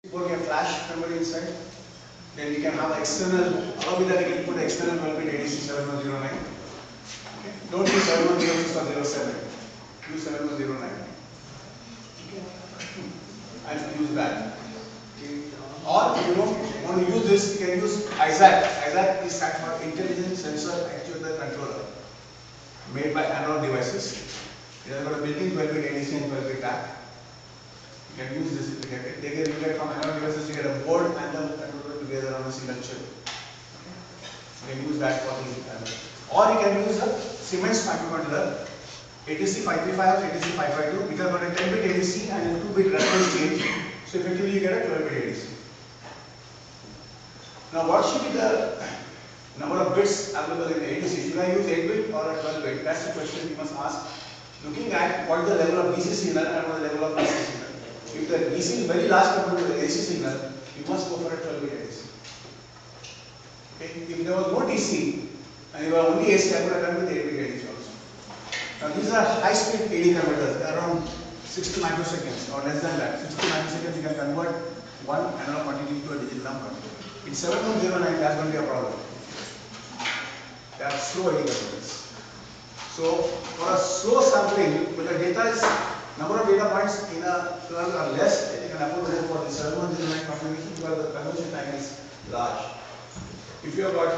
Put a flash memory inside. Then you can have external, along with that you can put external 12-bit ADC 7109. Okay. Don't use 7106 or 07. Use 7109. Okay. And use that. Okay. Or if you don't want to use this, you can use ISAC. ISAC is stands for Intelligent Sensor Actuator Controller, made by Android devices. It has got a built-in 12-bit ADC and 12-bit TAC. You can use this if you get it. They get from Android devices, you get a board and the controller together on a single chip. You can use that for the or you can use a Siemens microcontroller, ATC 535 or ATC 552, which has got a 10-bit ADC and a 2-bit reference change. So effectively you get a 12-bit ADC. Now what should be the number of bits available in the ADC? Should I use 8-bit or a 12-bit? That's the question you must ask. Looking at what is the level of DC signal and what is the level of AC signal. If the DC is very large compared to the AC signal, you must go for a 12-bit ADC. Okay. If there was no DC and you were only AC, I would have done with 8-bit ADC also. Now these are high-speed AD converters, around 60 microseconds or less than that. 60 microseconds you can convert one analog quantity to a digital number. In 7109, that's going to be a problem. They are slow AD converters. So for a slow sampling, when the data is number of data points in a kernel are less, then you can afford to go for the 7109 configuration because the conversion time is large. If you have got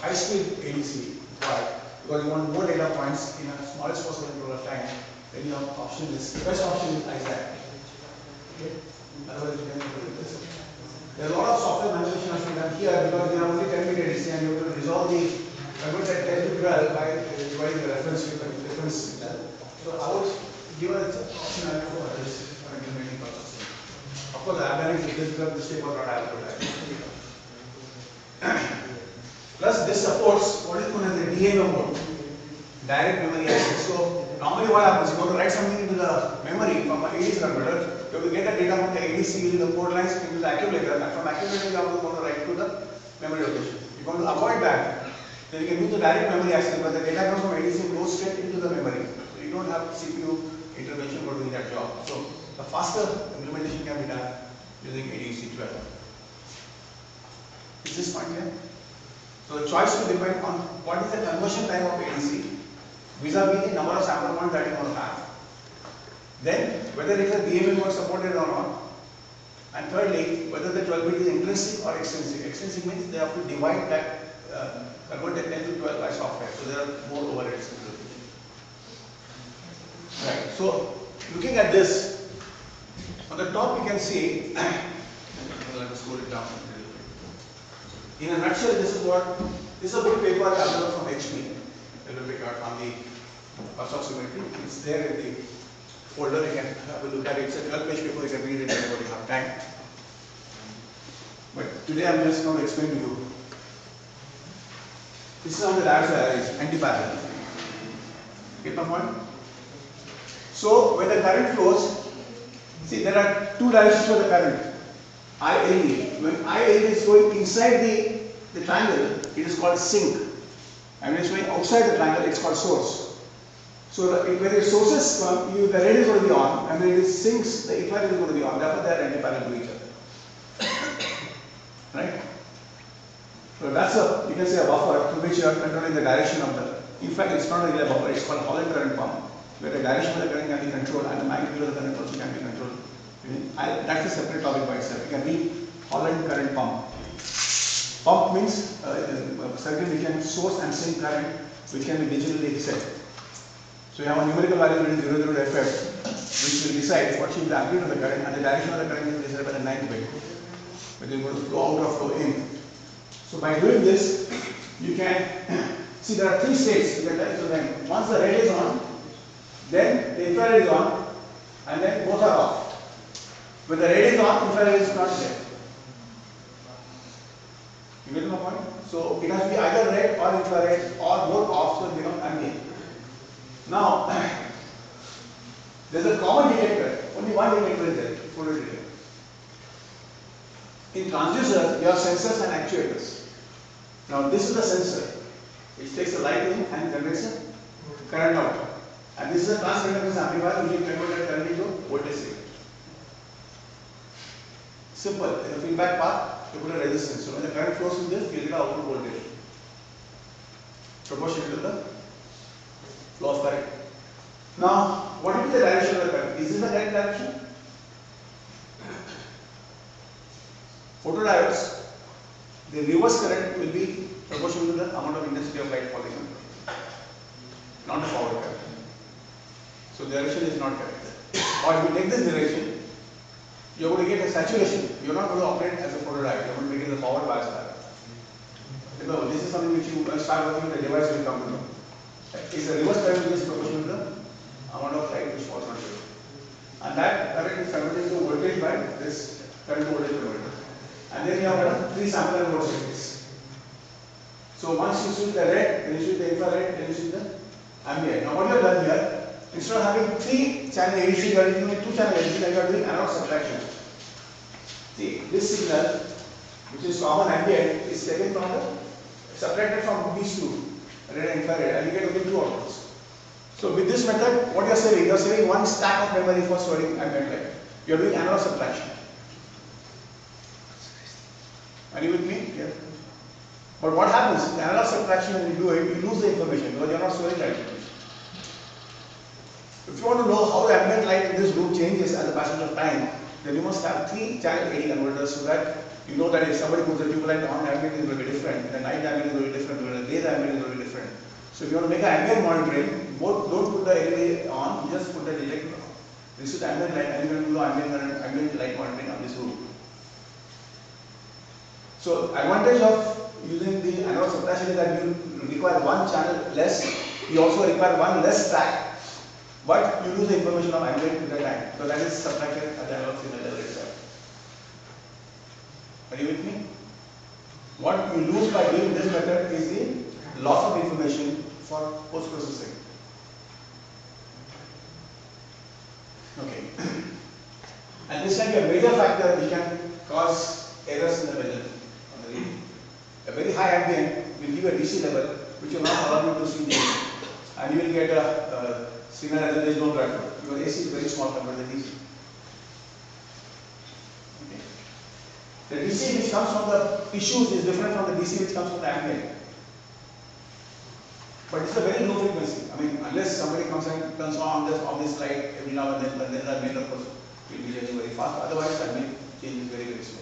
high-speed ADC, because you want more data points in a smallest possible interval of time, then your option is, the best option is ISAC. Okay? Otherwise you can do this. There are a lot of software manipulation has been done here because you have only 10-bit ADC and you have to resolve the convert at 10 to 12 by dividing the reference signal. So I would give an option for this for implementing process. Of course, I have done it with this tape or not I have to Plus, this supports what is known as the DMM mode, direct memory access. So, normally what happens, you want to write something into the memory from an ADC converter, you have to get the data from the ADC using the port lines into the accumulator, and from accumulator you have to want to write to the memory location. If you want to avoid that, then you can use the direct memory access because the data comes from ADC and goes straight into the memory. So, you don't have CPU intervention for doing that job. So, the faster implementation can be done using ADC 12. Is this point clear? So, the choice will depend on what is the conversion time of ADC vis-a-vis the number of sample points that you want to have. Then, whether it is a DMM mode supported or not. And thirdly, whether the 12-bit is intrinsic or extrinsic. Extrinsic means they have to divide that, convert that 10 to 12 by software. So, there are more overheads. Right. So, looking at this, on the top you can see, let us scroll it down. In a nutshell, this is a good paper available from HP. A little bit on the cost of symmetry. It's there in the folder. You can have a look at it. It's a 12-page paper. You can read it whenever you have time. But today I'm just going to explain to you. This is on the Dydenshwar arrays, anti-parallel. Get my point? So when the current flows, see there are two directions for the current. I, L, E. When I, L is flowing inside the triangle, it is called sink. And when it is flowing outside the triangle, it is called source. So when the sources come, the red is going to be on, and when it sinks, the equivalent is going to be on. Therefore, they are anti-parallel to each other. Right? So that's you can say a buffer through which you are controlling the direction of the. In fact, it's not really a buffer. It's called Holland current pump, where the direction of the current can be controlled and the magnitude of the current also can be controlled. That's a separate topic by itself. You can read Holland current pump. Pump means a circuit which can source and sink current, which can be digitally set. So you have a numerical value that is 0, 0 to FF, which will decide what should be the amplitude of the current, and the direction of the current is decided by the 9th bit, whether you want to flow out or flow in. So by doing this, you can see there are three states. You can tell so then once the red is on, then the infrared is on, and then both are off. When the red is on, infrared is not there. You get my point? So it has to be either red or infrared or both off, so it becomes ambient. Now, there is a common detector. Only one detector is there, photo detector. In transducers, you have sensors and actuators. Now, this is the sensor, which takes the light in and generates a current out. And this is a transconductance amplifier, which will convert that current into voltage signal. Simple. In the feedback path, you put a resistance. So when the current flows through this, you get the output voltage proportional to the flow of current. Now, what will be the direction of the current? Is this the correct direction? Photodiodes, the reverse current will be proportional to the amount of intensity of light falling on it, not the forward current. So the direction is not correct. Or if you take this direction, you are going to get a saturation. You are not going to operate as a photodiode. You are going to make it a forward bias diode. Remember, this is something which you start working with the device will come to know. It's a reverse current which is proportional to the amount of light which falls on it. And that current is converted into voltage by this current voltage converter. And then you have 3 sample and load circuits. So once you switch the red, then you switch the infrared, then you switch the ambient. Now what you have done here, instead of having 3 channel ADC, you are using 2 channel ADC and you are doing analog subtraction. See, this signal, which is common ambient, is taken from the subtracted from these 2, red and infrared, and you get only 2 outputs. So with this method, what you are saving? You are saving 1 stack of memory for storing ambient light. You are doing analog subtraction. Are you with me? Yeah. But what happens? In analog subtraction, when you do it, you lose the information because you are not storing that information. If you want to know how the ambient light in this room changes as the passage of time, then you must have 3 channel AD converters so that you know that if somebody puts a tube light on, the ambient is going to be different, in the night the ambient is going to be different, in the day the ambient is going to be different. So if you want to make an ambient monitoring, don't put the LED on, you just put the detector on. This is ambient light and you can do the ambient light monitoring on this room. So advantage of using the analog subtraction is that you require 1 channel less, you also require 1 less stack. But you lose the information of ambient at the time. So that is subtracted at the analog signal level itself. Are you with me? What you lose by doing this method is the loss of information for post-processing. Okay. And this can be a major factor which can cause errors in the measurement on the reading. A very high ambient will give a DC level which will not allow you to see the AC. And you will get a signal as there is no drive flow. Because AC is very small compared to DC. Okay. The DC which comes from the tissues is different from the DC which comes from the ambient. But it's a very low frequency. I mean, unless somebody comes and turns on this light every now and then the ambient of course will be changing very fast. Otherwise, the ambient change is very, very slow.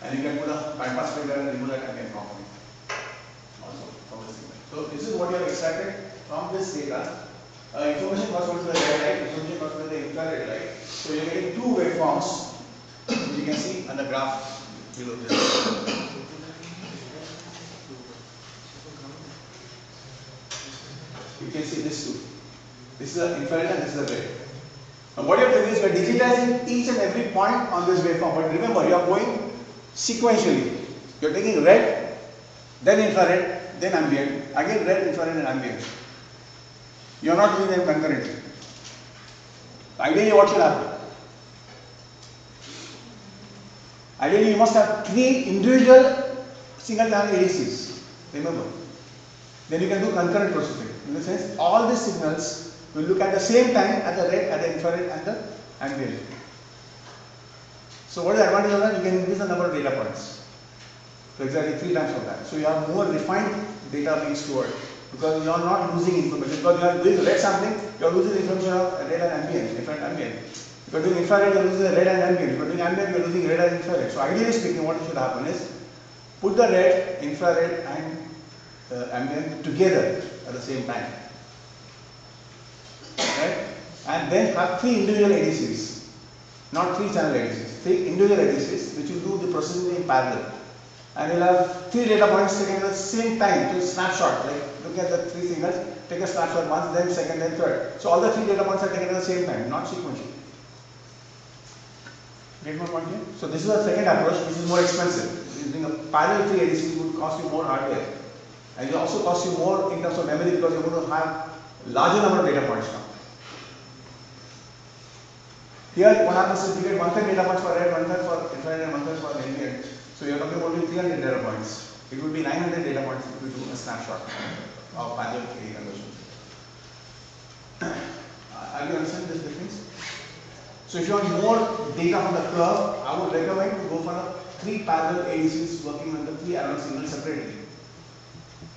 And you can put a bypass filter and remove that ambient component also from the signal. So this is what you have extracted from this data. Information was going to the red light, information was going to the infrared light. So you are getting 2 waveforms, which you can see on the graph below this. You can see this too. This is the infrared and this is the red. Now what you are doing is you are digitizing each and every point on this waveform. But remember, you are going sequentially. You are taking red, then infrared, then ambient, again red, infrared and ambient. You are not doing them concurrently. Ideally, what should happen? Ideally, you must have 3 individual single channel ADCs. Remember. Then you can do concurrent processing. In the sense, all these signals will look at the same time at the red, at the infrared, and the ambient. So, what is the advantage of that? You can increase the number of data points. So, exactly 3 times of that. So, you have more refined data being stored. Because you are not losing information. Because you are doing red sampling, you are losing the information of red and ambient, different ambient. If you are doing infrared, you are losing the red and ambient. If you are doing ambient, you are losing red and infrared. So ideally speaking, what should happen is put the red, infrared and ambient together at the same time. Right? And then have 3 individual ADCs, not 3 channel ADCs, 3 individual ADCs which will do the processing in parallel. And you'll have 3 data points taken at the same time to snapshot, like look at the 3 signals, take a snapshot once, then second, then third. So all the 3 data points are taken at the same time, not sequentially. Get my point here? So this is the second approach, which is more expensive. Using a parallel 3 ADC would cost you more hardware. And it also cost you more in terms of memory because you're going to have larger number of data points now. Here what happens is you get 1/3 data points for red, 1/3 for infrared and 1/3 for ambient. So you are talking about 300 data points. It would be 900 data points if you do a snapshot of parallel 3D conversion. Are you understanding this difference? So if you want more data from the curve, I would recommend to go for a 3 parallel ADCs working on the 3 analog signals separately.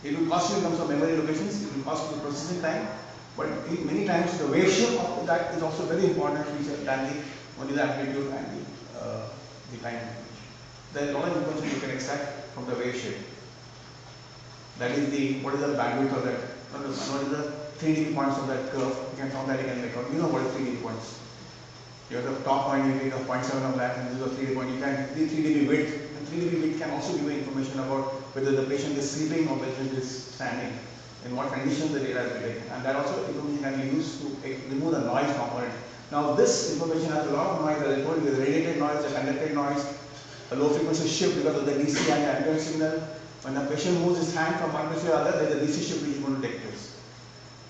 It will cost you in terms of memory locations, it will cost you the processing time, but many times the wave shape of that is also very important feature than only the amplitude and the time. There is a lot of information you can extract from the wave shape. That is what is the bandwidth of that, what is the 3 dB points of that curve. You can count that, you can make out. You know what is 3 dB points. You have the top point, you take a 0.7 of that, and this is a 3 dB point. You can the 3 dB width, and 3 dB width can also give you information about whether the patient is sleeping or whether he is standing, in what conditions the data is taken. And that also information can be used to remove the noise component. Now this information has a lot of noise, as I told you, the radiated noise, the conducted noise, a low frequency shift because of the DC and the ambient signal. When the patient moves his hand from one place to the other, there is a DC shift which is going to take place.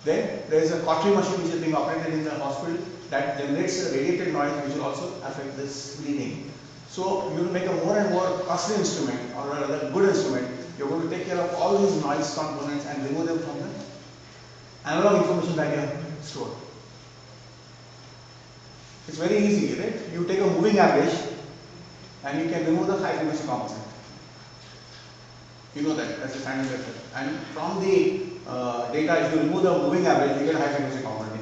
Then there is a cautery machine which is being operated in the hospital that generates a radiated noise which will also affect this bleeding. So you will make a more and more costly instrument, or rather good instrument. You are going to take care of all these noise components and remove them from the analog information that you have stored. It's very easy, right? You take a moving average and you can remove the high frequency component. You know that, that's the standard method. And from the data, if you remove the moving average, you get a high frequency component.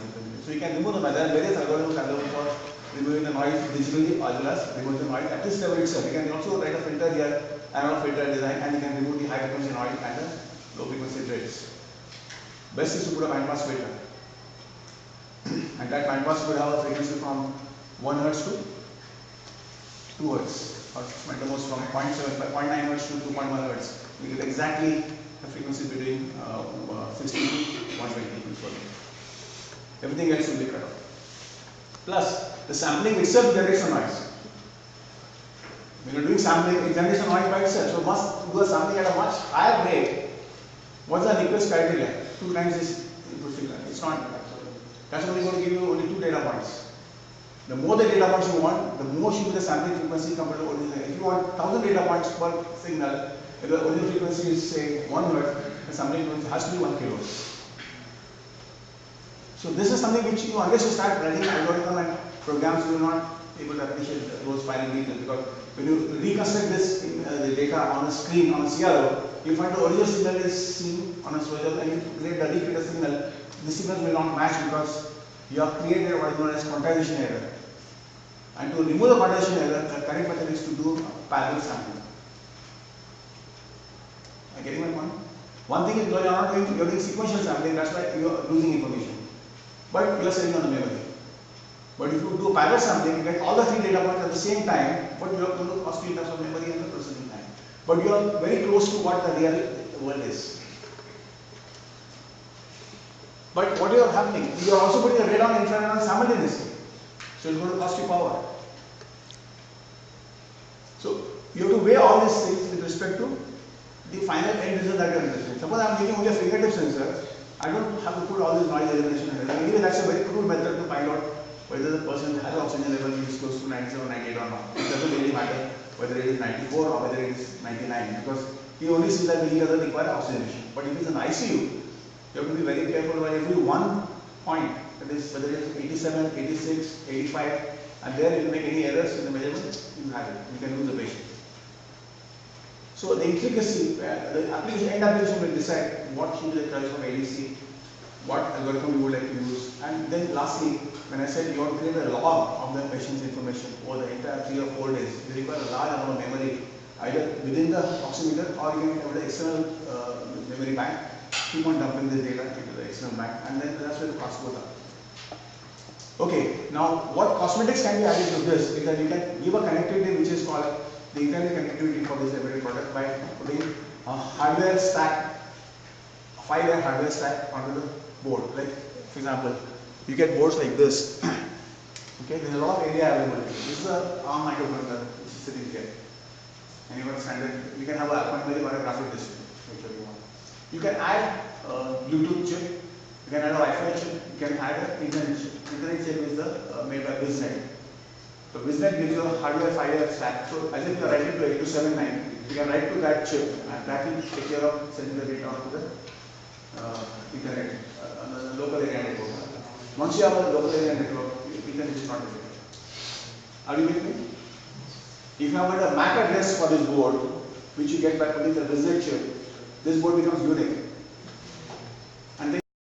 So you can remove the noise. There are various algorithms available for removing the noise digitally as well as remove the noise at this level itself. You can also write a filter here, analog filter design, and you can remove the high frequency noise and the low frequency traits. Best is to put a band pass filter. And that band pass will have a frequency from 1 Hz to 2 Hz, or at the most from 0.9 Hz to 2.1 Hz. You get exactly the frequency between 60 to 120. Everything else will be cut off. Plus, the sampling itself generates a noise. When you are doing sampling, it generates a noise by itself. So, must do a sampling at a much higher rate. What's the request criteria? 2 times this input signal. It's not. That's only going to give you only 2 data points. The more the data points you want, the more should be the sampling frequency compared to original. If you want 1000 data points per signal, if the original frequency is say 1 Hz, the sampling frequency has to be 1 kHz. So this is something which you, unless you start writing algorithm and programs, you will not be able to appreciate those fine details, because when you reconstruct this the data on a screen, on a CRO, you find the original signal is seen on a switcher, and you create the recreated signal. The signals will not match because you have created what is known as quantization error. And to remove the quantization error, the correct method is to do parallel sampling. Are you getting my point? One thing is you are not doing, you are doing sequential sampling, that's why you are losing information. But you are saving on the memory. But if you do parallel sampling, you get all the 3 data points at the same time, but you are going to cost you in terms of memory and the processing time. But you are very close to what the real world is. But what is happening? You are also putting the radon and infrared on simultaneously. So it is going to cost you power. So you have to weigh all these things with respect to the final end result that you are interested in. Suppose I am making only a fingertip sensor, I don't have to put all this noise elimination and everything. Anyway, that's a very crude method to find out whether the person has oxygen level which is close to 97, 98 or not. It doesn't really matter whether it is 94 or whether it is 99, because he only sees that he doesn't require oxygenation. But if it's an ICU, you have to be very careful about every one point, that is whether it is 87, 86, 85, and there if you make any errors in the measurement, you have it. You can lose the patient. So the intricacy, the application, end application will decide what should be the choice of ADC, what algorithm you would like to use, and then lastly, when I said you want to create a log of the patient's information over the entire 3 or 4 days, you require a large amount of memory, either within the oximeter or you can have the external memory bank. Keep on dumping this data into the external bank, and then that's where the cost goes up. Okay, now what cosmetics can be added to this is that you can give a connectivity which is called the internet connectivity for this embedded product by putting a hardware stack, a 5-layer hardware stack onto the board. Like, for example, you get boards like this. Okay, there's a lot of area available. This is a ARM microcontroller which is sitting here. And you have a standard, you can have a alphanumeric or a graphic display, whichever you want. You can add a Bluetooth chip, you can add a Wi-Fi chip, you can add an Internet chip. Internet chip is made by VIisit. So VIisit gives you a hardware 5-layer stack. So as if you are writing to 8279, you can write to that chip, and that will take care of sending the data onto the Internet, the local area network. Once you have a local area network, Internet is not required. Are you with me? If you have got a MAC address for this board, which you get by putting the visit chip, this board becomes unique.